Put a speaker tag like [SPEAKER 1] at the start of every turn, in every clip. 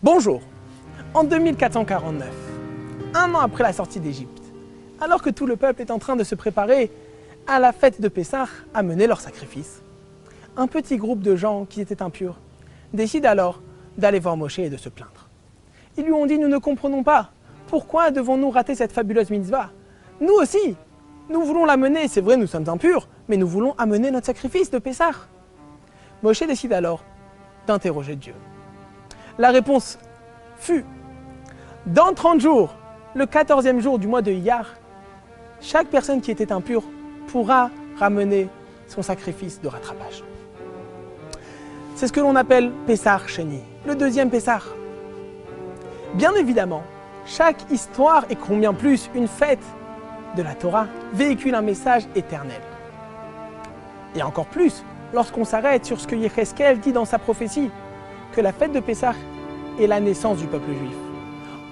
[SPEAKER 1] Bonjour. En 2449, un an après la sortie d'Égypte, alors que tout le peuple est en train de se préparer à la fête de Pessah à mener leur sacrifice, un petit groupe de gens qui étaient impurs décide alors d'aller voir Moshe et de se plaindre. Ils lui ont dit: nous ne comprenons pas, pourquoi devons-nous rater cette fabuleuse mitzvah? Nous aussi, nous voulons l'amener, c'est vrai nous sommes impurs, mais nous voulons amener notre sacrifice de Pessah. Moshe décide alors d'interroger Dieu. La réponse fut: dans 30 jours, le 14e jour du mois de Iyar, chaque personne qui était impure pourra ramener son sacrifice de rattrapage. C'est ce que l'on appelle Pessah Sheni, le deuxième Pessah. Bien évidemment, chaque histoire, et combien plus une fête de la Torah, véhicule un message éternel. Et encore plus, lorsqu'on s'arrête sur ce que Yecheskel dit dans sa prophétie, que la fête de Pessah est la naissance du peuple juif.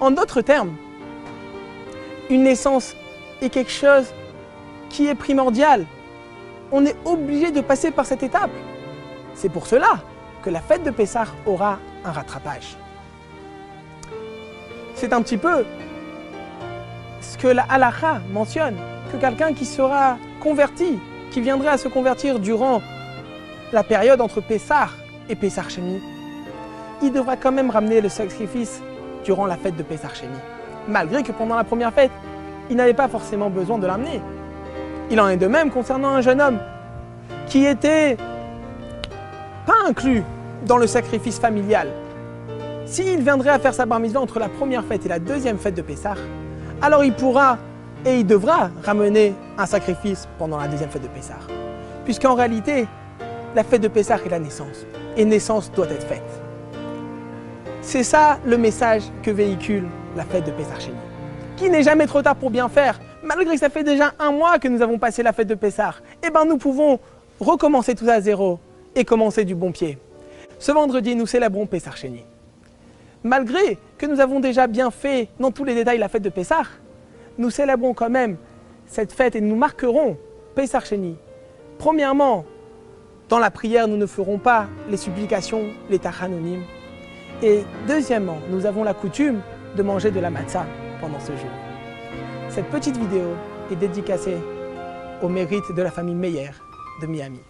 [SPEAKER 1] En d'autres termes, une naissance est quelque chose qui est primordial. On est obligé de passer par cette étape. C'est pour cela que la fête de Pessah aura un rattrapage. C'est un petit peu ce que la halakha mentionne, que quelqu'un qui sera converti, qui viendrait à se convertir durant la période entre Pessah et Pessah Sheni, il devra quand même ramener le sacrifice durant la fête de Pessah Sheni, malgré que pendant la première fête, il n'avait pas forcément besoin de l'amener. Il en est de même concernant un jeune homme qui était pas inclus dans le sacrifice familial. S'il viendrait à faire sa bar mitzvah entre la première fête et la deuxième fête de Pessah, alors il pourra et il devra ramener un sacrifice pendant la deuxième fête de Pessah. Puisqu'en réalité, la fête de Pessah est la naissance, et naissance doit être faite. C'est ça le message que véhicule la fête de Pessah Sheni, qui n'est jamais trop tard pour bien faire. Malgré que ça fait déjà un mois que nous avons passé la fête de Pessah, eh bien nous pouvons recommencer tout à zéro et commencer du bon pied. Ce vendredi, nous célébrons Pessah Sheni. Malgré que nous avons déjà bien fait dans tous les détails la fête de Pessah, nous célébrons quand même cette fête et nous marquerons Pessah Sheni. Premièrement, dans la prière, nous ne ferons pas les supplications, les tachanonim. Et deuxièmement, nous avons la coutume de manger de la matzah pendant ce jour. Cette petite vidéo est dédicacée au mérite de la famille Meyer de Miami.